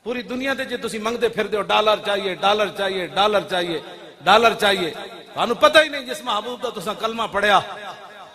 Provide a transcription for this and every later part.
پوری دنیا دے جے تسی منگدے پھر دیو ڈالر چاہیے ڈالر چاہیے ڈالر چاہیے ڈالر چاہیے، تانوں پتہ ہی نہیں جس محبوب دا تساں کلمہ پڑھیا۔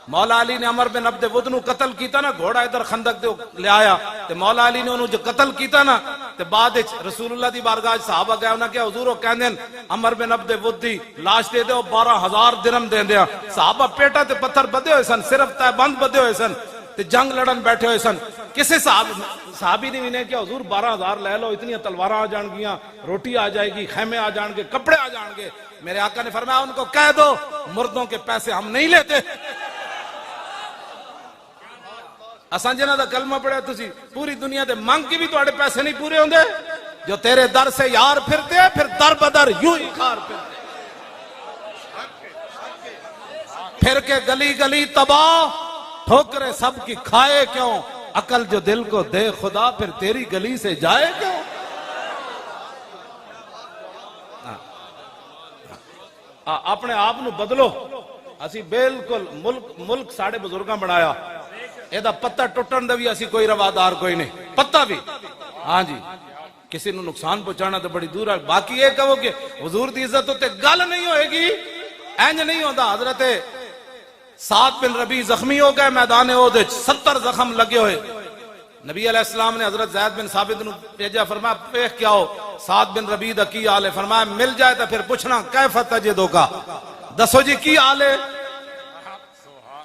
مولا علی نے عمر بن عبد ود نو قتل کیتا نا، گھوڑا ادھر خندق دے لے آیا تے مولا علی نے انہوں جو قتل کیتا نا تے بعد وچ رسول اللہ دی بارگاہ صحابہ گئے انہاں کہ حضور او کہندے عمر بن عبد ود دی لاش دے دیو 12,000 درہم دیندے۔ صحابہ پیٹا تے پتھر بدے ہوئے سن، صرف تے بند بدے ہوئے سن تے جنگ لڑن بیٹھے ہوئے سن۔ کسے صحابی نے بھی نے کہ حضور 12,000 لے لو، اتنی تلواراں آ جان گیاں، روٹی آ جائے گی، خیمے آ جان گے، کپڑے آ جان گے۔ میرے آقا نے فرمایا ان کو کہہ دو مردوں کے پیسے ہم نہیں لیتے۔ اساں جنہاں دا کلمہ پڑھیا تسی پوری دنیا دے منگ کے بھی تواڈے پیسے نہیں پورے ہوندے، جو تیرے در سے یار پھرتے پھر در بدر یوں ہی خار پھرتے، پھر کے گلی گلی تباہ، ٹھوکرے سب کی کھائے کیوں، عقل جو دل کو دے خدا پھر تیری گلی سے جائے کیوں۔ اپنے آپ نو بدلو، اسی بالکل ملک ساڑھے بزرگاں بنایا، اے دا پتہ ٹوٹن دا بھی اسی کوئی روادار کوئی نہیں، پتہ بھی ہاں جی کسی نو نقصان پہنچانا تو بڑی دور ہے۔ باقی یہ کہو کہ حضور دی عزت ہوتے گل نہیں ہوئے گی، اینج نہیں ہوتا۔ حضرت سعد بن ربیع زخمی ہو گئے میدان احد، 70 زخم لگے ہوئے، نبی علیہ السلام نے حضرت زید بن ثابت نو بھیجا، فرمایا پیخ کیا ہو سعد بن ربیع دا کی حال ہے؟ فرمایا مل جائے تو پھر پوچھنا کیف تجدو کا، دسو جی کی حال ہے؟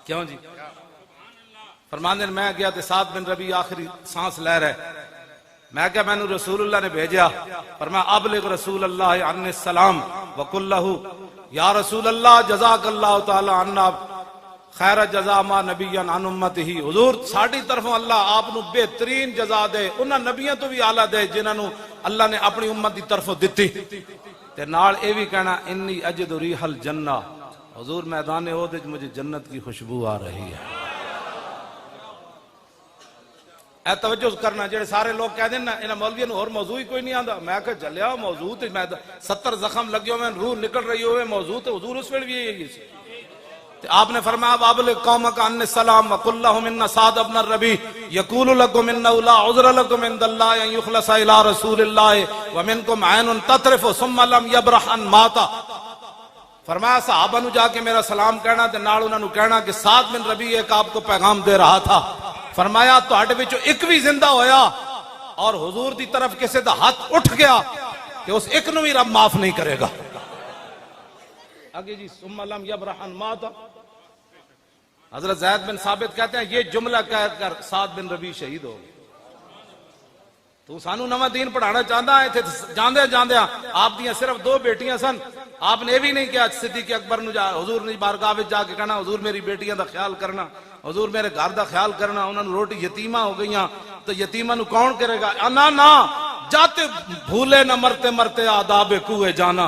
کیوں جی؟ فرمانے میں گیا تو سعد بن ربیع آخری سانس لے رہے، میں کہا میں نے رسول اللہ نے بھیجا، فرمایا ابلغ رسول اللہ عنہ السلام وقل لہو یا رسول اللہ جزاک اللہ تعالی عنہ خیر جزا ما نبیان عن امت ہی، حضور ساڑھی طرفوں اللہ آپ نو بہترین جزا دے، انہاں نبیان تو بھی اعلیٰ دے جنہاں نو اللہ نے اپنی امت دی طرفوں دیتی۔ تے نال اے بھی کہنا انی اجد ریح الجنہ، حضور میدان احد مجھے جنت کی خوشبو آ رہی ہے۔ اے توجہ کرنا، جڑے سارے لوگ کہہ دیں نا انہاں مولویوں اور موضوع ہی کوئی نہیں آندا، میں کہا چلیا موضوع تے میں 70 زخم لگے ہوئے روح نکل رہی ہوئے موضوع تے حضور اس ویل بھی یہی سی۔ آپ نے فرمایا وابلغ قومک عنی السلام وقل لهم ان سعد بن الربیع یقول لكم انه لا عذر لكم عند الله ان يخلص الى رسول الله ومنكم عين تطرف ثم لم يبرح ان مات۔ فرمایا صحابہ نو جا کے میرا سلام کہنا تے نال انہاں نو کہنا کہ سعد بن ربیع ایک آپ کو پیغام دے رہا تھا، فرمایا تواڈے وچوں ایک بھی زندہ ہویا اور حضور دی طرف کسے دا ہاتھ اٹھ گیا کہ اس ایک نو بھی رب معاف نہیں کرے گا۔ آگے جی ثم لم يبرح ان مات، حضرت زید بن ثابت کہتے ہیں یہ جملہ کہہ کر سعد بن ربیع شہید ہو گئے۔ تو سانو نواں دین پڑھانا چاہتا ہے تھے جاندے جاندے آپ دیاں صرف 2 بیٹیاں سن، آپ نے بھی نہیں کیا صدیق اکبر نو جا حضور نے بارگاہ وچ جا کے کہنا حضور میری بیٹیاں دا خیال کرنا، حضور میرے گھر دا خیال کرنا، انہاں نو روٹی یتیمہ ہو گئیاں تو یتیمہ نو کون کرے گا؟ نا جاتے بھولے نہ مرتے مرتے آداب کوئے جانا۔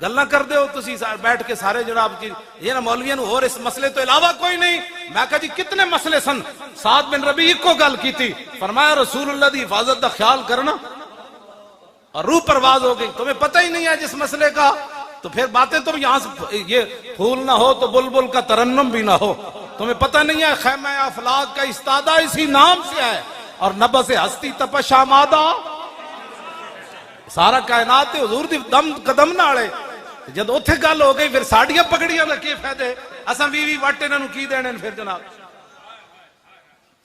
گلنا کر دے ہو تسی بیٹھ کے سارے جناب کی یہ نا مولویوں نے اور اس مسئلے تو علاوہ کوئی نہیں۔ میں کہا جی کتنے مسئلے سن، سعد بن ربیع کو گل کی تھی، فرمایا رسول اللہ دی حفاظت دا خیال کرنا، اور روح پرواز ہو گئی، تمہیں پتہ ہی نہیں ہے جس مسئلے کا، تو پھر باتیں تم یہاں سے یہ پھول نہ ہو تو بلبل کا ترنم بھی نہ ہو، تمہیں پتہ نہیں ہے خیمہ افلاک کا استادہ اسی نام سے ہے، اور نبض ہستی تپش آمادہ سارا کائنات حضور دی دم قدم نالے۔ جد اوتھے گل ہو گئی پھر ساڑیاں پکڑیاں دا کی فائدے، اساں بھی وٹ انہاں نو کی دینے پھر جناب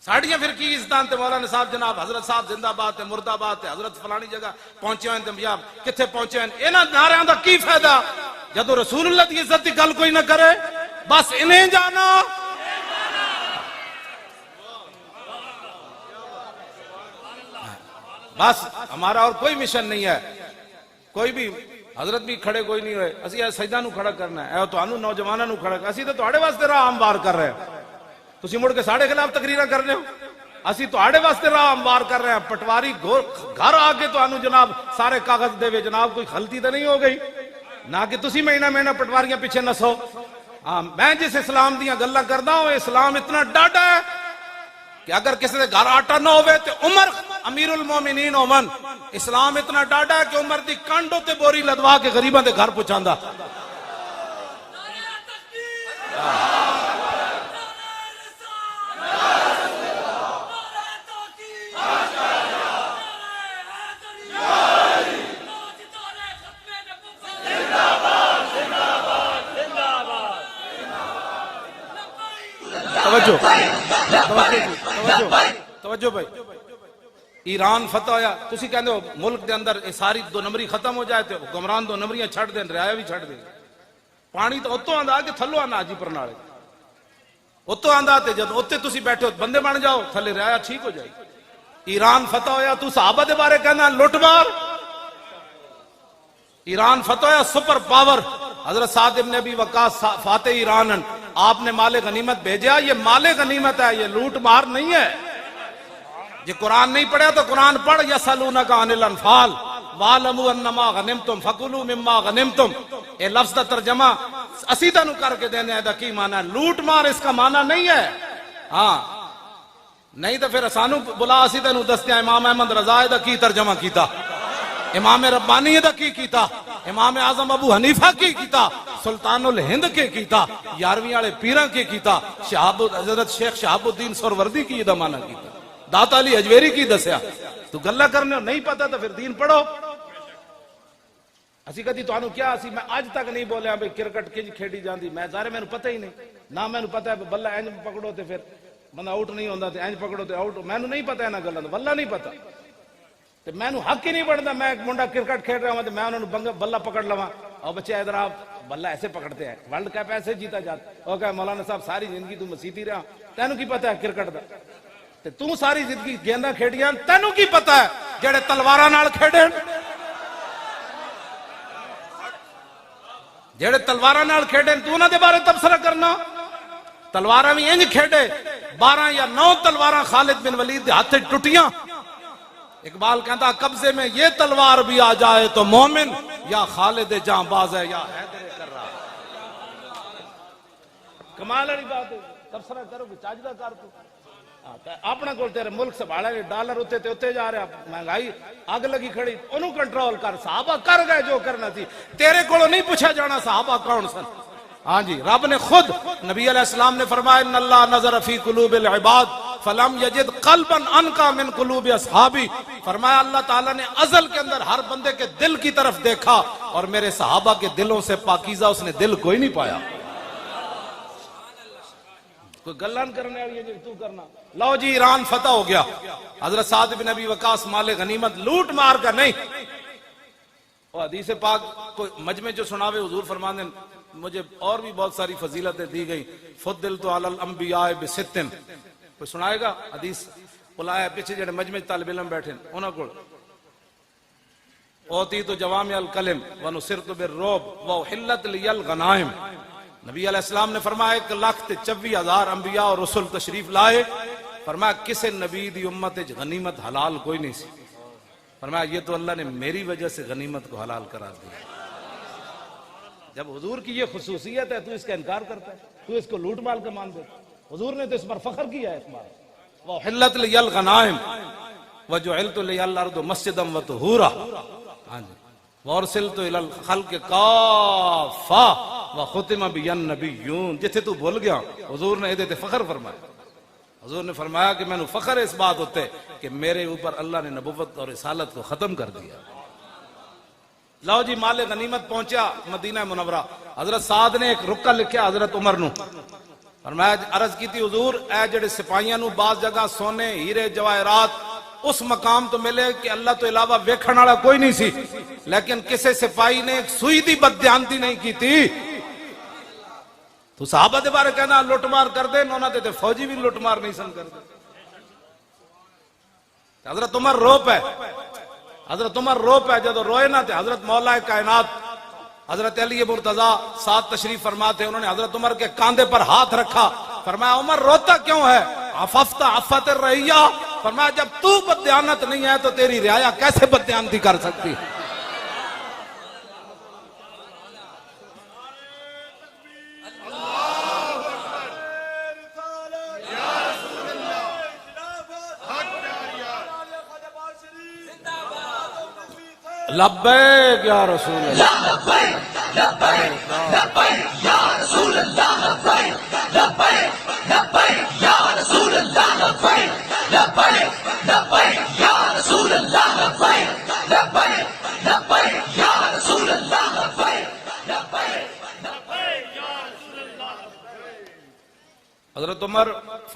ساڑیاں پھر کی عزتاں تے مولانا صاحب جناب حضرت صاحب زندہ باد تے مرد آباد تے حضرت فلانی جگہ پہنچے ہوئے تے یا کتھے پہنچے ہوئے، انہاں نعریاں دا کی فائدہ جدو رسول اللہ دی عزت دی گل کوئی نہ کرے، بس انہیں جانا۔ بس ہمارا اور کوئی مشن نہیں ہے، کوئی بھی حضرت بھی کھڑے کوئی نہیں ہوئے، اسی سجدہ نو کھڑا کرنا ہے، اے تو انو نوجواناں نو کھڑا کرنا، اسی تو تواڈے واسطے راہ ہموار کر رہے ہیں، تسی مڑ کے ساڑے خلاف تقریرہ کر رہے ہو، اسی تواڈے واسطے راہ ہموار کر رہے ہیں۔ پٹواری گھر آ کے تو انو جناب سارے کاغذ دے وے جناب کوئی غلطی تو نہیں ہو گئی، نہ کہ تسی مہینہ مہینہ پٹواریاں پیچھے نسو۔ میں جس اسلام دیاں گلاں کردا ہوں اسلام اتنا ڈاڈا ہے کہ اگر کسی دے گھر آٹا نہ ہوئے تو عمر امیر المومنین ہومن، اسلام اتنا ڈاڈا ہے کہ عمر دی کانڈوں تے بوری لدوا کے غریباں دے گھر پہنچاندا۔ توجہ توجہ بھائی، ایران فتح ہویا، تسی کہندے ہو ملک دے اندر ساری دو نمبری ختم ہو جائے تے حکمران دو نمبریاں چھڑ دین، رعایا بھی چھڑ دین، پانی تو اتوں آندا کہ تھلو آنا جی پرنالے اتوں آندا تے جد اوتے تسی بیٹھے ہو بندے بن جاؤ تھلے رعایا ٹھیک ہو جائے. ایران فتح ہویا تو صحابہ دے بارے کہنا لٹ مار. ایران فتح ہویا سپر پاور، حضرت سعد ابن ابی وقاص فاتح ایران، آپ نے مال غنیمت بھیجا، یہ مال غنیمت ہے، یہ لوٹ مار نہیں ہے. یہ قرآن نہیں پڑھا تو قرآن پڑھ. یسألونک عن الانفال وَاعْلَمُوا أَنَّمَا غَنِمْتُمْ فَكُلُوا مِمَّا غَنِمْتُمْ. اے لفظ دا ترجمہ اسیدہ نو کر کے دینے دا کی معنی ہے؟ لوٹ مار اس کا معنی نہیں ہے. ہاں نہیں تو پھر سانو بلا اسیدہ نو دستیا امام احمد رضا دا کی ترجمہ کیتا، امام ربانی دا کی کیتا، امام اعظم ابو حنیفہ کی کیتا، سلطان الہند کے کیتا، یارویں والے پیراں کے کیتا، حضرت شیخ شہاب الدین سہروردی کی دا معنی کیتا، داتا علی اجویری کی دسیا. تو گلا کرنے ہو نہیں پتا تو پھر دین پڑھو. اسی کہتی تو آنو کیا اسی میں آج تک نہیں بولیا بھئی کرکٹ کج کھیڑی جاندی، میں ظاہر میں نے پتہ ہی نہیں نہ میں نے پتہ ہے بلہ اینج پکڑو تے پھر بندہ آؤٹ نہیں ہوندہ تے اینج پکڑو تے آؤٹ، میں نے نہیں پتہ ہے نا گلا تو واللہ نہیں پتہ تے میں نے حق ہی نہیں بڑھتا. میں ایک منڈا کرکٹ کھیڑ رہا ہوں تے میں انہوں نے بلہ پکڑ لواں اور بچے ادھر آپ بلہ ایسے پکڑتے ہیں، ورلڈ کپ ایسے جیتا جاتا. وہ کہا مولانا صاحب ساری زندگی تو مسیتی رہا، تینوں کی پتہ ہے کرکٹ دا، تے تو ساری زندگی گیندہ کھیڑیاں تینوں کی پتہ ہے جڑے تلوارہ نال کھیڑیں، جڑے تلوارہ نال کھیڑیں تو انہاں دے بارے تبصرہ کرنا. تلوارہ بھی انج کھیڑے 12 یا 9 تلوارہ خالد بن ولید دے ہاتھ ٹوٹیاں. اقبال کہتا قبضے میں یہ تلوار بھی آ جائے تو مومن یا خالد جاں باز ہے یا حیدر کر رہا. کمال والی بات ہے، تبصرہ کرو کہ چاجدہ کر تو اپنا کول تیرے ملک سنبھالا گئے ڈالر اتے تے اتے جا رہا، مہنگائی اگ لگی کھڑی، انہوں کنٹرول کر. صحابہ کر گئے جو کرنا تھی، تیرے کولوں نہیں پوچھا جانا صحابہ کون سن. ہاں جی رب نے خود نبی علیہ السلام نے فرمایا ان اللہ نظر فی قلوب العباد فلم یجد قلبا انقا من قلوب اصحابی. فرمایا اللہ تعالیٰ نے ازل کے اندر ہر بندے کے دل کی طرف دیکھا اور میرے صحابہ کے دلوں سے پاکیزہ اس نے دل کوئی نہیں پایا. کوئی گلان کرنے والی ہے جو تو کرنا. لو جی ایران فتح ہو گیا، حضرت سعد بن ابی وقاص مال غنیمت لوٹ مار کا نہیں. اور حدیث پاک کوئی مجمع جو سناوے حضور فرمانے مجھے اور بھی بہت ساری فضیلتیں دی گئی. فضلت علی الانبیاء بستن، کوئی سنائے گا حدیث بلایا پیچھے جڑے مجمع طالب علم بیٹھے انہاں کو اوتیت جوامع الکلم ونصرت بالرعب واحلت لی الغنائم. نبی علیہ السلام نے فرمایا 1,24,000 انبیاء اور رسول تشریف لائے، فرمایا کسے نبی دی امت غنیمت حلال کوئی نہیں سی. فرمایا یہ تو اللہ نے میری وجہ سے غنیمت کو حلال قرار دیا. جب حضور کی یہ خصوصیت ہے تو اس کا انکار کرتا ہے، تو اس کو لوٹ مال کا مان دیتا. حضور نے تو اس پر فخر کیا ہے. اس بار وَحِلَّتْ لِيَ الْغَنَائِمْ وَجُعِلْتُ لِيَ الْأَرْضُ مَسْجِدًا وَطُهُورًا. ہاں جی وَأُرْسِلْتُ إِلَى الْخَلْقِ كَافَّةً وَخُتِمَ بِيَ النَّبِيُّونَ. جتھے تو بھول گیا حضور نے ادھے تے فخر فرمایا. حضور نے فرمایا کہ میں نے فخر اس بات ہوتے کہ میرے اوپر اللہ نے نبوت اور رسالت کو ختم کر دیا. لو جی مال غنیمت پہنچا مدینہ منورہ. حضرت سعد نے ایک رکا لکھیا حضرت عمر نو، فرمایا عرض کی تھی حضور اے جڑے سپاہیاں نو بعض جگہ سونے ہیرے جواہرات اس مقام تو ملے کہ اللہ تو علاوہ ویکھن والا کوئی نہیں سی، لیکن کسے سپاہی نے ایک سوئی دی بددیانتی نہیں کی تھی. تو صحابہ دے بارے کہنا لٹ مار کر دے، انہوں نے فوجی بھی لٹ مار نہیں سن کر دے. حضرت عمر رو پہ، حضرت عمر رو پہ جدو روئے نہ تھے. حضرت مولا کائنات حضرت علی مرتضیٰ ساتھ تشریف فرما تھے، انہوں نے حضرت عمر کے کاندھے پر ہاتھ رکھا. فرمایا عمر روتا کیوں ہے؟ عففت عفت الرعیہ. فرمایا جب تو بددیانت نہیں ہے تو تیری رعایا کیسے بددیانتی کر سکتی؟ لبیک یا رسول اللہ، لبیک لبیک یا رسول اللہ، لبیک لبیک لبیک یا رسول اللہ، لبیک لبیک لبیک یا رسول اللہ، لبیک لبیک لبیک یا رسول اللہ، لبیک لبیک لبیک یا رسول اللہ. حضرت عمر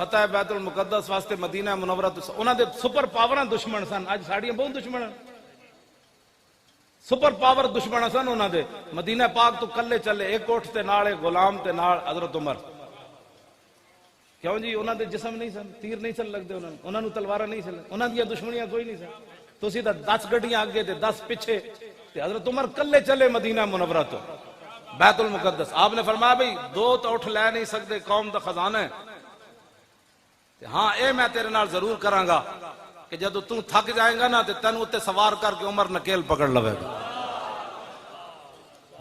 فتح بیت المقدس واسطے مدینہ منورہ تو انہاں دے سپر پاوراں دشمن سن، اج ساڈیاں بہت دشمن ہیں، سپر پاور دشمن سن انہاں دے، مدینہ پاک تو کلے چلے، ایک اٹھ تے نال ایک غلام تے نال حضرت عمر، کیوں جی انہاں دے جسم نہیں سن، تیر نہیں چل لگدے انہاں نو تلواراں نہیں چل، انہاں دیاں دشمنیاں کوئی نہیں سن، تسی تے 10 گڈیاں اگے تے 10 پیچھے، تے حضرت عمر کلے چلے مدینہ منورہ تو بیت المقدس۔ آپ نے فرمایا بھئی دو تو اٹھ لے نہیں سکتے، قوم دا خزانہ ہے، ہاں اے میں تیرے نال ضرور کراں گا کہ جدو تو تھک جائے گا نا تے تینوں تے سوار کر کے عمر نکیل پکڑ لوے گا۔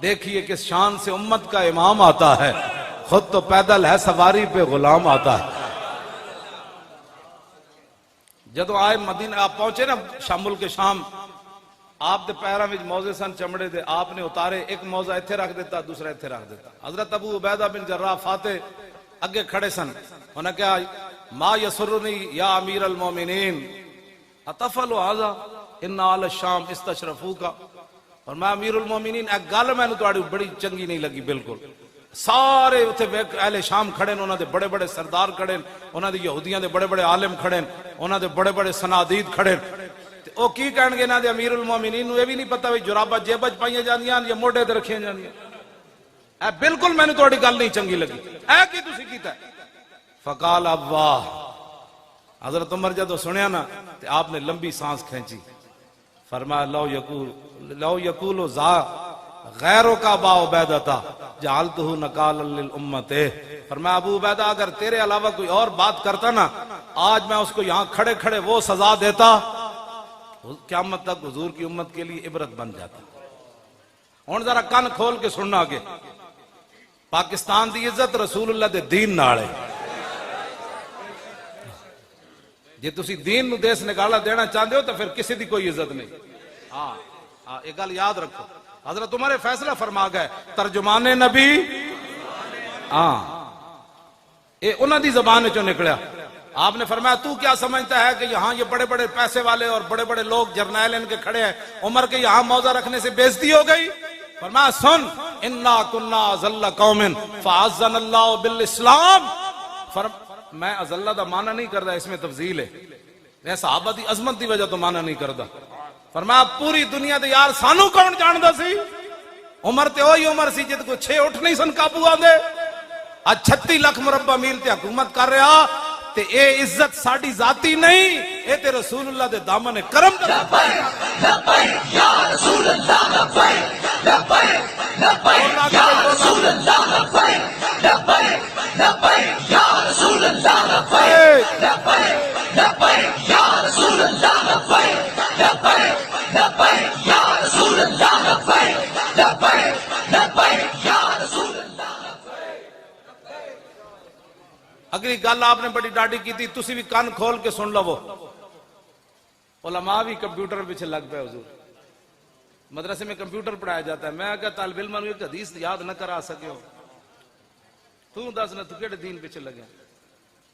دیکھیے کس شان سے امت کا امام آتا ہے، خود تو پیدل ہے سواری پہ غلام آتا ہے۔ جدو آئے مدینہ آپ پہنچے نا شام ملک شام، آپ دے پیراں وچ موزے سن چمڑے دے، آپ نے اتارے، ایک موزہ ایتھے رکھ دیتا دوسرا ایتھے رکھ دیتا۔ حضرت ابو عبیدہ بن جراح فاتح اگے کھڑے سن، انہوں نے کہا ما یسرنی یا امیر المومنین اتفعل ھذا ان آل الشام استشرفوکا، اور میں امیر المومنین ایک گل میں نے تہاڈی بڑی چنگی نہیں لگی بالکل، سارے اتھے اہل شام کھڑے انہاں دے بڑے بڑے سردار کھڑے، انہاں دے یہودیاں دے بڑے بڑے عالم کھڑے، انہاں دے بڑے بڑے سنادید کھڑے، او کی کہن گے انہاں دے امیر المومنین نو یہ بھی نہیں پتہ وی جرابہ جیب وچ پائیاں جاندیاں یا موڈے تے رکھیاں جاندیاں، اے بالکل میں نے تہاڈی گل نہیں چنگی لگی، اے کی تسی کیتا ہے؟ فقال ابا، حضرت عمر جدو سنیا نا تے آپ نے لمبی سانس کھینچی، فرمایا لو یقول ذا غیروں کا با عبیدتا جعلتہ نکالا للامت، فرمایا ابو عبیدہ اگر تیرے علاوہ کوئی اور بات کرتا نا آج میں اس کو یہاں کھڑے کھڑے وہ سزا دیتا، قیامت تک حضور کی امت کے لیے عبرت بن جاتا۔ ہن ذرا کان کھول کے سننا آگے، پاکستان دی عزت رسول اللہ دے دین نال ہے، جی تسی دین نو دیس نکالا دینا چاہتے ہو تو پھر کسی دی کوئی عزت نہیں۔ ہاں ایک گل یاد رکھو، حضرت عمر فیصلہ فرما گئے ترجمان نبی، ہاں اے انہاں دی زبان چوں نکلیا، آپ نے فرمایا تو کیا سمجھتا ہے کہ یہاں یہ بڑے بڑے پیسے والے اور بڑے بڑے لوگ جرنیل ان کے کھڑے ہیں، عمر کے یہاں موضع رکھنے سے بےزتی ہو گئی؟ فرمایا سن انا کنا ذل قوم فعزنا اللہ بالاسلام، میں ازلہ دا معنی نہیں کردا، اس میں تفضیل ہے، میں صحابہ دی عظمت دی وجہ تو معنی نہیں کردا۔ فرمایا پوری دنیا دے یار سانو کون جاندا سی؟ عمر تے وہی عمر سی جد کو 6 اٹھ نہیں سن قابو آندے، اج 36 لاکھ مربع میل تے حکومت کر رہا، تے اے عزت ساڈی ذاتی نہیں، اے تے رسول اللہ دے دامن کرم دا۔ لبیک لبیک یا رسول اللہ، لبیک لبیک لبیک یا رسول اللہ، لبیک لبیک لبیک یا رسول اللہ، لبیک لبیک لبیک یا رسول اللہ، لبیک لبیک لبیک یا رسول اللہ، لبیک لبیک لبیک یا رسول اللہ۔ اگلی گل آپ نے بڑی ڈاڈی کی تھی، تسی بھی کان کھول کے سن لو، علماء بھی کمپیوٹر پیچھے لگ پے، حضور مدرسے میں کمپیوٹر پڑھایا جاتا ہے، میں کہا طالب علم ایک حدیث یاد نہ کرا سکے ہو، تو دس نہ تو کیڑے دین پیچھے لگے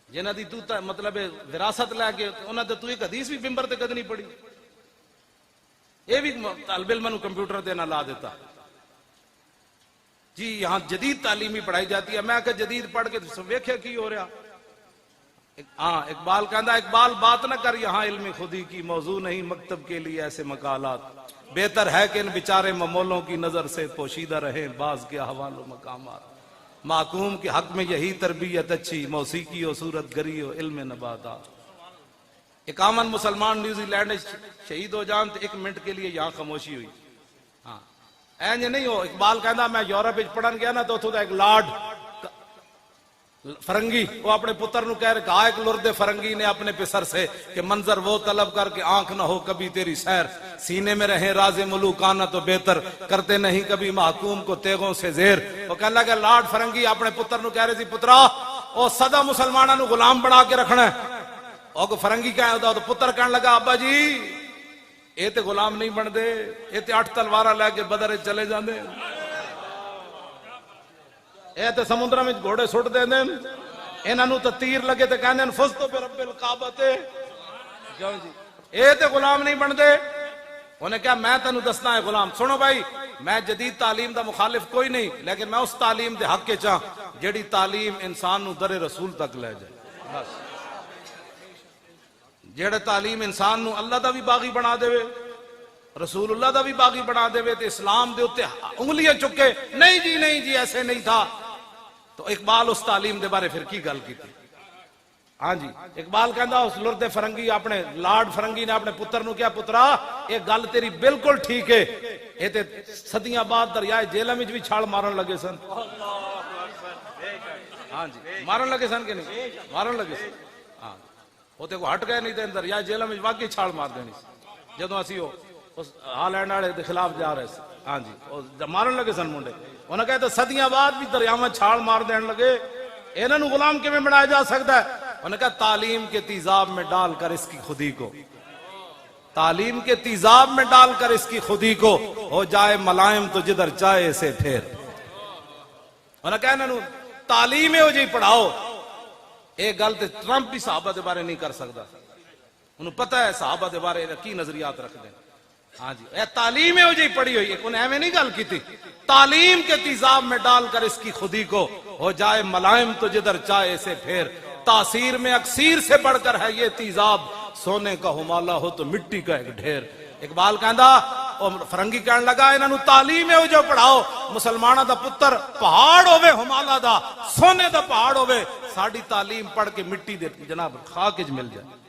جنہ دی تو مطلب وراثت لے کے انہاں تے تو ایک حدیث بھی ممبر تے کد نہیں پڑھی، یہ بھی طالب علم نو کمپیوٹر تے نہ لا دیتا جی یہاں جدید تعلیمی پڑھائی جاتی ہے، میں کہ جدید پڑھ کے ویکھیا کی ہو رہا۔ ہاں اقبال کہندا اقبال بات نہ کر یہاں علم خودی کی، موضوع نہیں مکتب کے لیے ایسے مقالات، بہتر ہے کہ ان بیچارے ممولوں کی نظر سے پوشیدہ رہیں بعض کے احوال و مقامات، محکوم کے حق میں یہی تربیت اچھی، موسیقی و صورت گری و علم نباتات۔ 51 مسلمان نیوزی لینڈ شہید ہو جان تو 1 منٹ کے لیے یہاں خاموشی ہوئی۔ ہاں اینج نہیں ہو، اقبال کہندا میں یورپ وچ پڑھن گیا نا تو اتھوں دا ایک لارڈ فرنگی وہ اپنے پتر نو کہہ رہے کہا ایک لرد فرنگی نے اپنے پسر سے کہ منظر وہ طلب کر کے آنکھ نہ ہو کبھی تیری سیر، سینے میں رہیں راز ملوکانہ تو بہتر، کرتے نہیں کبھی محکوم کو تیغوں سے زیر۔ وہ کہنے لگا لارڈ فرنگی اپنے پتر نو کہہ رہے تھی پترا او سدا مسلمانوں نو غلام بنا کے رکھنا ہے، اور فرنگی کہہ ہوتا تو پتر کہنے لگا ابا جی اے تے غلام نہیں بن دے، اے تے 8 تلوارہ لے کے بدر چلے جاندے، اے تے سمندر میں گھوڑے سٹ دے دیں، انہاں نو تے تیر لگے تے کہندے فزتو برب الکعبۃ، کیوں جی اے تے غلام نہیں بن دے۔ انہیں کہا میں تینوں دسنا ہے غلام، سنو بھائی میں جدید تعلیم دا مخالف کوئی نہیں، لیکن میں اس تعلیم دے حق کے چاہ جیڑی تعلیم انسان نو در رسول تک لے جائے۔ بس جڑے تعلیم انسان نو اللہ دا بھی باغی بنا دے رسول اللہ دا بھی باغی بنا دے تے اسلام دے اوتے انگلیاں چکے نہیں جی ایسے نہیں تھا، تو اقبال اس تعلیم دے بارے پھر کی گل کی تھی؟ ہاں جی اقبال کہندا اس لرد فرنگی اپنے لارڈ فرنگی نے اپنے پتر نو کیا پترا یہ گل تیری بالکل ٹھیک ہے، یہ تے صدیاں بعد دریائے جہلم وچ بھی چھال مارن لگے سن۔ ہاں جی مارن لگے سن کہ نہیں مارن لگے سن، ہاں وہ تے کو ہٹ گئے نہیں تے دریائے جہلم وچ واقعی چھال مار دینی سی جدوں اسی اس ہالینڈ والے دے خلاف جا رہے سی۔ ہاں جی مارن لگے سن منڈے، انہاں کہتے صدیاں بعد بھی دریاواں چھال مار دین لگے، انہاں نو غلام کیویں بنایا جا سکتا ہے؟ انہوں نے کہا تعلیم کے تیزاب میں ڈال کر اس کی خودی کو، تعلیم کے تیزاب میں ڈال کر اس کی خودی کو ہو جائے ملائم تو جدھر چاہے اسے پھیر۔ انہوں نے کہا انہوں تعلیم ہو جی پڑھاؤ، ایک گل تے ٹرمپ بھی صحابہ دے بارے نہیں کر سکتا، انہوں پتہ ہے صحابہ دے بارے کی نظریات رکھ دیں۔ ہاں جی اے تعلیم ہو جی پڑھی ہوئی، انہیں ایویں نہیں گل کی تھی، تعلیم کے تیزاب میں ڈال کر اس کی خودی کو ہو جائے ملائم تو جدھر چاہے اسے پھیر، تاثیر میں اکسیر سے بڑھ کر ہے یہ تیزاب، سونے کا ہمالہ ہو تو مٹی کا ایک ڈھیر۔ اقبال کہندا فرنگی کہن لگا انہاں نو تعلیم ہو جو پڑھاؤ، مسلماناں دا پتر پہاڑ ہوے ہمالہ دا، سونے دا پہاڑ ہوے، ساڈی تعلیم پڑھ کے مٹی دے جناب خاک وچ مل جائے۔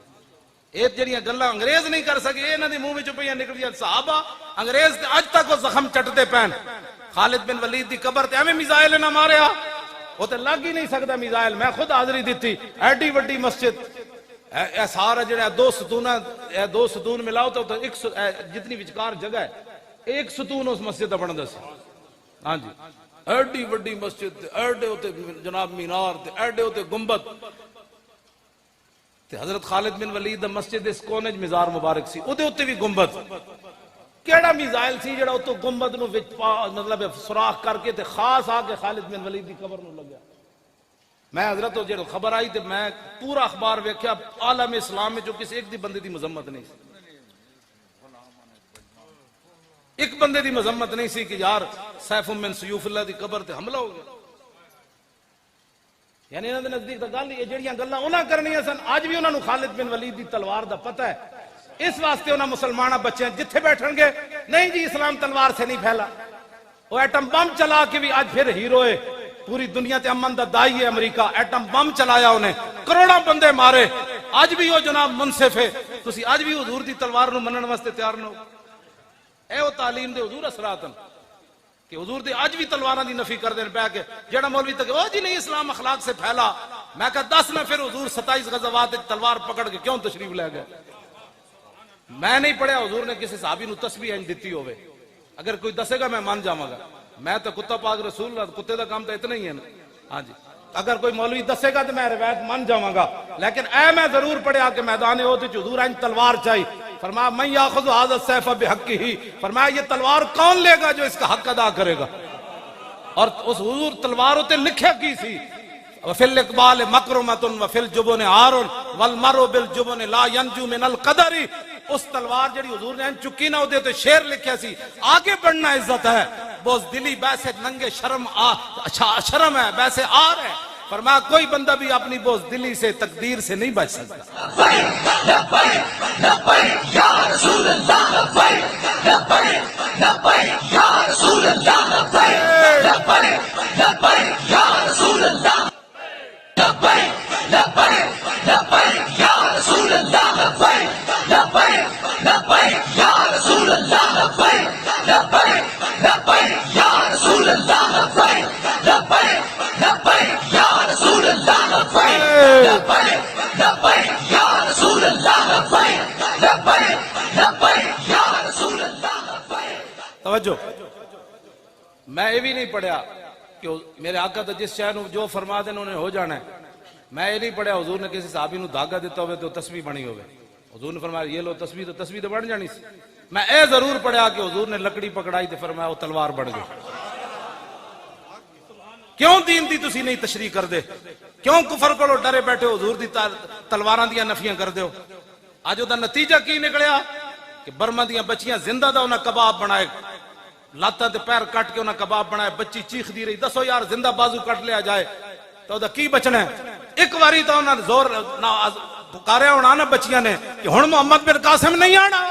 یہ جڑیاں گلاں انگریز نہیں کر سکے انہاں دی منہ وچوں پیاں نکلیاں، صحابہ انگریز اج تک وہ زخم چٹتے پین۔ خالد بن ولید دی قبر تے ایویں میزائل نہ ماریا، وہ تے لگ ہی نہیں سکتا میزائل، میں خود حاضری دیتی، ایڈی وڈی مسجد، اے سارا جڑا دو ستون ملاؤ تو ایک جتنی وچکار جگہ ہے ایک ستون اس مسجد دا بندا سی۔ ہاں جی ایڈی وڈی مسجد، ایڈے ہوتے جناب مینار تے ایڈے ہوتے گنبد، تے حضرت خالد بن ولید دا مسجد اس کونے وچ مزار مبارک سی، اودے اوتے بھی گنبد، کیڑا میزائل سی جڑا اتو گنبد نو وچ مطلب سوراخ کر کے تے خاص آ کے خالد بن ولید دی قبر نو لگیا۔ میں حضرت جڑا خبر آئی تے میں پورا اخبار ویکھیا، عالم اسلام میں جو کسی ایک دی بندے دی مذمت نہیں سی، ایک بندے دی مذمت نہیں سی کہ یار سیف من سیوف اللہ دی قبر تے حملہ ہو گیا۔ یعنی انہاں دے نزدیک تے گل یہ جڑیاں گلاں انہاں کرنیاں سن، اج بھی انہاں نو خالد بن ولید دی تلوار دا پتہ ہے، اس واسطے انہاں مسلمانہ بچے جتھے بیٹھن گے نہیں جی اسلام تلوار سے نہیں پھیلا، وہ ایٹم بم چلا کے بھی آج پھر ہیرو ہے، پوری دنیا تے امن دا دائی ہے امریکہ، ایٹم بم چلایا انہیں، کروڑوں بندے مارے، آج بھی وہ جناب منصف ہے، تسی آج بھی حضور دی تلوار نو منن واسطے تیار نہ ہو۔ اے وہ تعلیم دے حضور اثراتن کہ حضور دے آج بھی تلواراں دی نفی کر دین پہ کہ جڑا مولوی تک او جی نہیں اسلام اخلاق سے پھیلا، میں کہا 10 میں پھر حضور 27 غزوات تلوار پکڑ کے کیوں تشریف لے گئے؟ میں نہیں پڑھیا حضور نے کسی صحابی نو تسبیح انج دتی ہوئے، اگر کوئی دسے گا میں مان جاواں گا، میں تو کتا پاک رسول اللہ، کتے دا کام تو اتنا ہی ہے نا۔ ہاں جی اگر کوئی مولوی دسے گا تو میں روایت مان جاواں گا، لیکن اے میں ضرور پڑھیا کہ میدان احد وچ حضور انج تلوار چاہی، فرمایا من یاخذ ھذا السیف بحقہ، فرمایا یہ تلوار کون لے گا جو اس کا حق ادا کرے گا۔ اور اس حضور تلوار تے لکھیا کی سی وفی الاقبال مکرمۃ وفی الجبن عار والمرء بالجبن لا ینجو من القدر، اس تلوار جڑی حضور نے چکی نہ ادے تے شعر لکھیا سی آگے بڑھنا عزت ہے، بزدلی بیسے ننگے شرم ہے بیسے آر ہے، فرمایا کوئی بندہ بھی اپنی بزدلی سے تقدیر سے نہیں بچ سکتا۔ لبیک لبیک لبیک یا رسول اللہ، لبیک لبیک لبیک یا رسول اللہ، لبیک لبیک لبیک یا رسول اللہ، لبیک لبیک لبیک یا رسول اللہ، لبیک لبیک لبیک یا رسول اللہ، لبیک لبیک لبیک یا رسول اللہ، لبیک لبیک لبیک یا رسول اللہ، لبیک لبیک یا رسول اللہ، لبیک لبیک لبیک یا رسول اللہ، لبیک۔ توجہ، میں یہ بھی نہیں پڑھیا کہ میرے آقا تو جس شے نو جو فرما دیں انہوں نے ہو جانا ہے، میں یہ نہیں پڑھیا حضور نے کسی صحابی نو دھاگا دیتا ہوئے تو تسبیح بنی ہوئے، حضور نے فرمایا یہ لو تسبیح تو بن جانی سی۔ میں اے ضرور پڑھیا کہ حضور نے لکڑی پکڑائی تو فرمایا وہ تلوار بن گئی۔ کیوں دین دی تسی نہیں تشریح کر دے؟ کیوں کفر کو ڈرے بیٹھے حضور دی تلواراں دیاں نفیاں کر دیو؟ آج دا نتیجہ کی نکلیا کہ برما دیاں بچیاں زندہ دا انہاں کباب بنائے، لاتا تے پیر کٹ کے انہاں کباب بنائے، بچی چیخ دی رہی، دسو یار زندہ بازو کٹ لیا جائے تو دا کی بچنا ہے؟ ایک واری تو انہوں نے زور پکاریا ہونا نا بچیاں نے کہ ہن محمد بن قاسم نہیں آنا،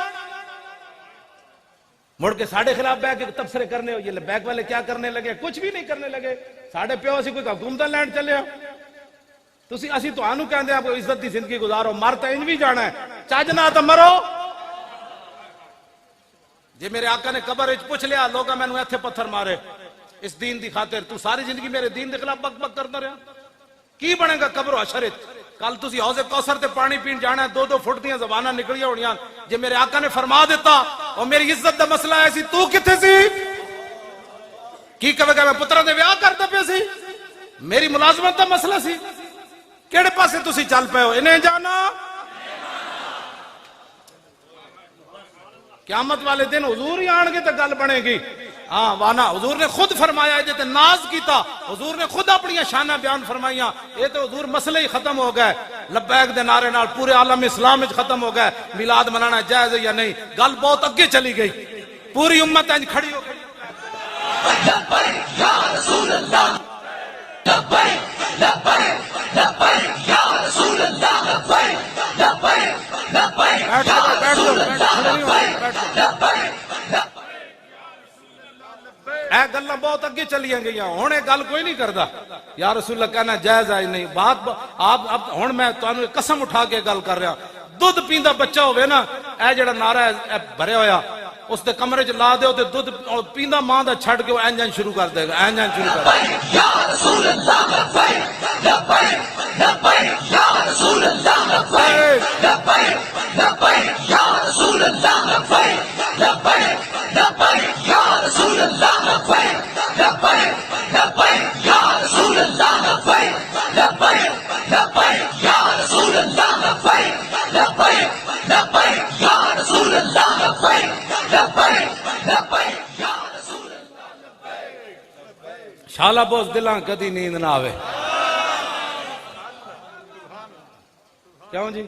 مڑ کے ساڑھے خلاف بیک کے تبصرے کرنے ہو، یہ بیک والے کیا کرنے لگے؟ کچھ بھی نہیں کرنے لگے، ساڑھے پیو اسی کوئی حکومت لینڈ چلے تسی اسی تو آنو کہندے آپ کو عزت دی زندگی گزارو، مرتا انج بھی جانا ہے، چاجنا تو مرو۔ جی میرے آقا نے قبر وچ پوچھ لیا لوگا میں نے ایتھے پتھر مارے اس دین دی خاطر، تو ساری زندگی میرے دین دے خلاف بک بک کرتا رہا، کی بنے گا قبر و حشر وچ؟ کل تسی حوض کوثر تے پانی پین جانا ہے، 2-2 فٹ دیاں زباناں نکلیاں ہونیاں، جے میرے آقا نے فرما دیتا اور میری عزت دا مسئلہ ہے سی تو کتھے سی؟ کی کہے گا میں پتراں دے ویاہ کردا پیا سی؟ میری ملازمت دا مسئلہ سی؟ کیڑے پاسے تسی چل پئے ہو؟ انہیں جانا قیامت والے دن حضور ہی آن گے تو گل بنے گی۔ ہاں وانا حضور نے خود فرمایا جے تے ناز کیتا، حضور نے خود اپنی شانہ بیان فرمائیاں، یہ تو حضور مسئلے ہی ختم ہو گئے، لبیک دے نعرے نال پورے عالم اسلام وچ ختم ہو گئے، میلاد منانا جائز ہے یا نہیں، گل بہت اگے چلی گئی، پوری امت انج کھڑی ہو گئی۔ لبیک یا رسول اللہ، لبیک لبیک لبیک یا رسول اللہ، لبیک لبیک لبیک یا رسول اللہ، لبیک۔ اے گلاں بہت اگے چلیاں گئیاں، ہن اے گل کوئی نہیں کردا یا رسول اللہ کہنا جائز ہے نہیں، بات آپ ہن میں تانوں قسم اٹھا کے گل کر رہا، دودھ پیندا بچہ ہوے نا، اے جڑا نعرہ ہے بھریا ہویا اس دے کمرے چ لا دیو تے دودھ پیندا ماں دا چھڈ کے اینجن شروع کر دے گا، اینجن شروع کر دے گا۔ یا رسول اللہ لبیک لبیک لبیک یا رسول اللہ لبیک لبیک لبیک یا رسول اللہ لبیک لبیک لبیک یا رسول اللہ لبیک لبیک لبیک یا رسول اللہ لبیک لبیک لبیک یا رسول اللہ لبیک لبیک لبیک یا رسول اللہ لبیک لبیک لبیک یا رسول اللہ۔ شالا بوس دلاں کدی نیند نہ آوے، کیوں جی؟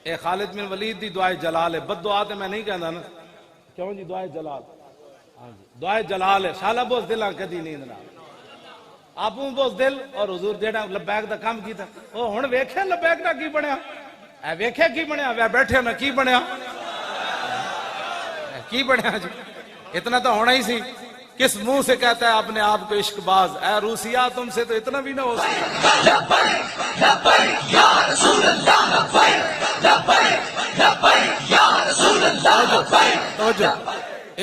اے خالد بن ولید دی دعائے جلال ہے، بد دعا تے میں نہیں کہندا نا، کیوں جی؟ دعائے جلال، ہاں جی دعائے جلال ہے، شالا بوس دلاں کدی نیند نہ آوے، آپوں بوس دل اور حضور جیڑا لبیک دا کام کیتا، او ہن ویکھیا لبیک دا کی بنیا؟ اے ویکھیا کی بنیا؟ وے بیٹھے نا کی بنیا؟ کی بنیا جی؟ اتنا تو ہونا ہی سی، کس منہ سے کہتا ہے اپنے آپ کو عشق باز؟ اے روسیا تم سے تو اتنا بھی نہ ہو سکتا۔ لبیک لبیک یا رسول اللہ لبیک لبیک لبیک یا رسول اللہ لبیک۔ توجہ،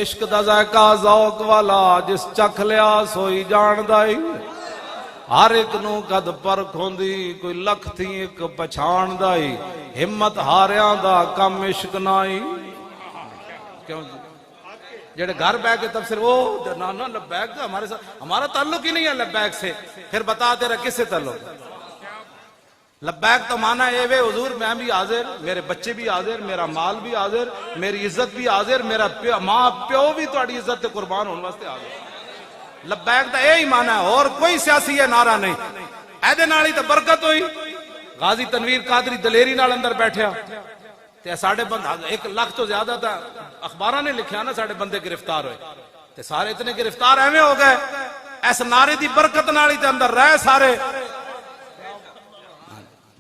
عشق دا ذائقہ ذوق والا جس چکھ لیا سوئی جاندائی، ہر ایک نو قد پرکھ ہوندی کوئی لکھ تھی ایک پچھان دائی، ہمت ہاریاں دا کم عشق نائی۔ کیوں جی؟ جڑے گھر بیٹھ کے تفسیر او نانا لبیک کا ہمارے ساتھ ہمارا تعلق ہی نہیں ہے لبیک سے، پھر بتا تیرا کس سے تعلق؟ لبیک تو مانا اے وے حضور میں بھی حاضر، میرے بچے بھی حاضر، میرا مال بھی حاضر، میری عزت بھی حاضر، میرا ماں پیو بھی تہاڈی عزت تے قربان ہونے واسطے حاضر۔ لبیک دا یہی مانا ہے، اور کوئی سیاسی ہے نعرہ نہیں، ایدے نال ہی تے برکت ہوئی۔ غازی تنویر قادری دلیری نال اندر بیٹھیا تے ساڑھے بند 1 لاکھ تو زیادہ تھا، اخباراں نے لکھیا نا ساڑھے بندے گرفتار ہوئے تے سارے اتنے گرفتار ایویں ہو گئے، اس نعرے دی برکت نال ہی تے اندر رہ سارے۔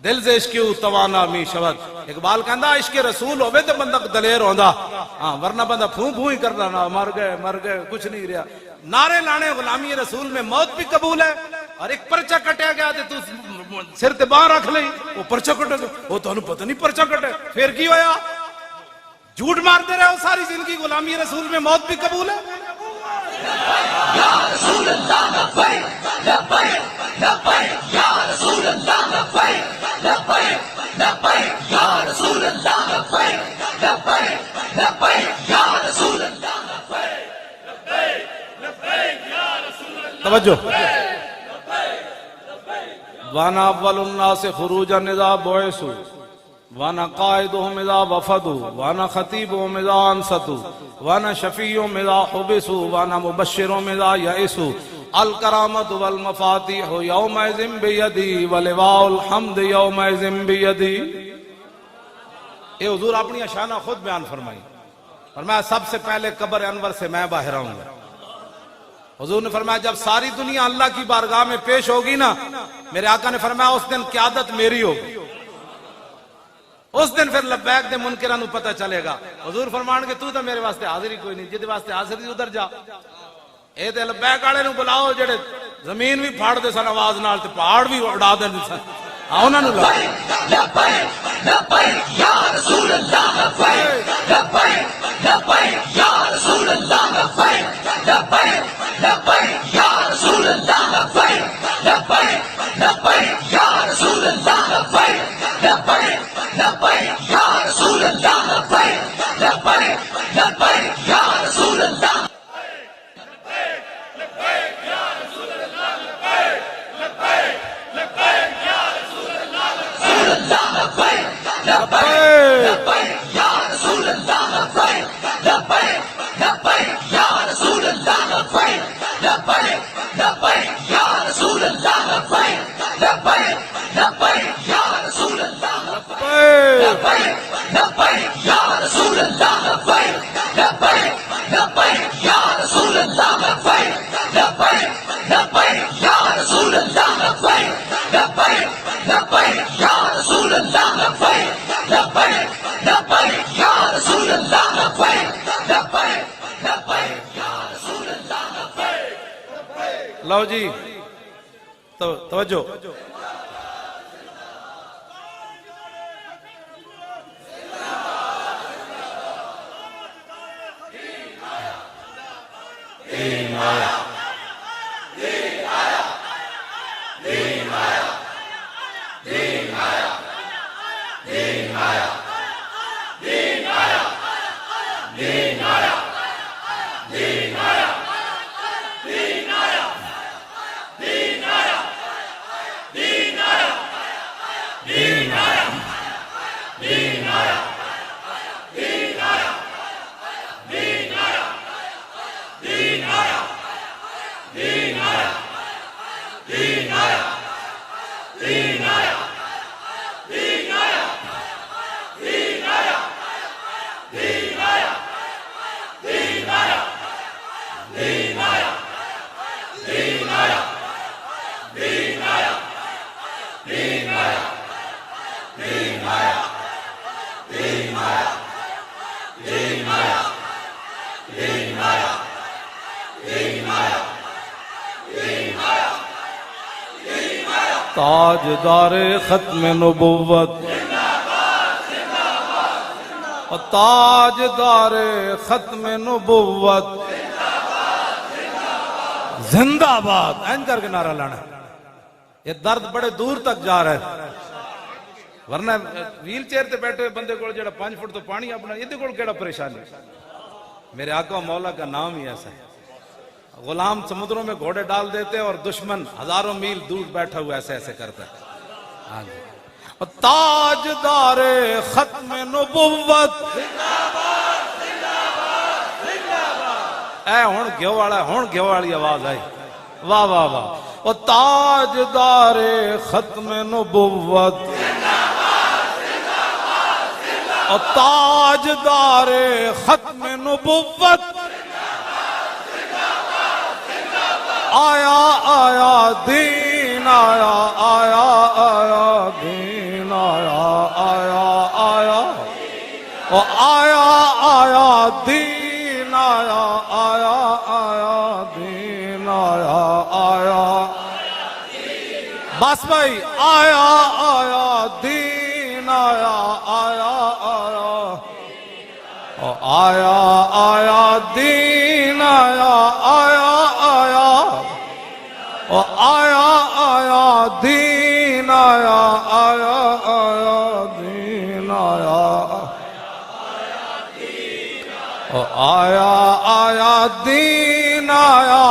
دل سے عشق توانا می شود، اقبال کہندا عشق رسول ہوے تے بندہ دلیر ہوندا، ہاں ورنہ بندہ پھوں پھوں ہی کردا نا، مر گئے کچھ نہیں رہا۔ نعرے لانے غلامی رسول میں موت بھی قبول ہے، اور ایک پرچہ کٹیا گیا تے تو سر تے باہر رکھ لئی، وہ پرچہ کٹے گا، وہ تانوں پتہ نہیں پرچہ کٹے، پھر کی ہویا؟ جھوٹ مارتے رہے ہو ساری زندگی، غلامی رسول میں موت بھی قبول ہے۔ یا رسول اللہ لبیک لبیک لبیک یا رسول اللہ لبیک لبیک لبیک یا رسول اللہ لبیک لبیک لبیک یا رسول اللہ لبیک۔ توجہ، وانا اول الناس خروجا اذا بعثوا وانا قائدهم اذا وفدوا وانا خطيبهم اذا انصتوا وانا شفيعهم اذا حبسوا وانا مبشرهم اذا يئسوا الکرامت والمفاتیح یومئذ بیدی ولواء الحمد یومئذ بیدی۔ یہ حضور اپنی شانہ خود بیان فرمائی، فرمایا سب سے پہلے قبر انور سے میں باہر آؤں گا، حضور نے فرمایا جب ساری دنیا اللہ کی بارگاہ میں پیش ہوگی نا، میرے آقا نے فرمایا اس دن قیادت میری ہوگی، اس دن پھر لبیک دے منکراں نوں پتہ چلے گا۔ حضور فرمان کہ تو میرے واسطے حاضر ہی کوئی نہیں، جدے واسطے حاضر ہی ادھر جا، اے تے لبیک والے نوں بلاؤ جڑے زمین بھی پھاڑ دے سن آواز نال تے پہاڑ بھی اڑا دے سن، انہاں نوں لا لبیک لبیک یا رسول اللہ، لبیک لبیک لبیک یا رسول اللہ، لبیک لبیک لبیک یا رسول اللہ، لبیک لبیک لبیک یا رسول اللہ، لبیک لبیک لبیک یا رسول اللہ، لبیک لبیک لبیک یا رسول اللہ۔ لو جی توجہ، تاجدار ختم نبوت، تاجدار ختم نبوت زندہ باد، این کر کے نعرہ لانا۔ یہ درد بڑے دور تک جا رہا ہے، ورنہ ویل چیئر تے بیٹھے ہوئے بندے کو جڑا 5 فٹ تو پانی اپنا یہ کو کیڑا پریشانی۔ میرے آقا مولا کا نام ہی ایسا ہے، غلام سمندروں میں گھوڑے ڈال دیتے اور دشمن ہزاروں میل دور بیٹھا ہوا ایسے ایسے کرتا ہے۔ ہاں جی، تاجدار ختم نبوت، اے ہون گیو والا، ہون گیو والی آواز آئی، واہ واہ واہ۔ وہ تاجدار ختم نبوت، اور تاجدار ختم نبوت، آیا آیا دین آیا، آیا آیا دین آیا، آیا آیا او آیا آیا دین آیا، آیا آیا دین آیا، آیا بس بھائی، آیا آیا دین آیا، آیا آیا او آیا آیا دین آیا، آیا آیا او آیا آیا دین آیا، آیا آیا دین آیا، او آیا آیا دین آیا،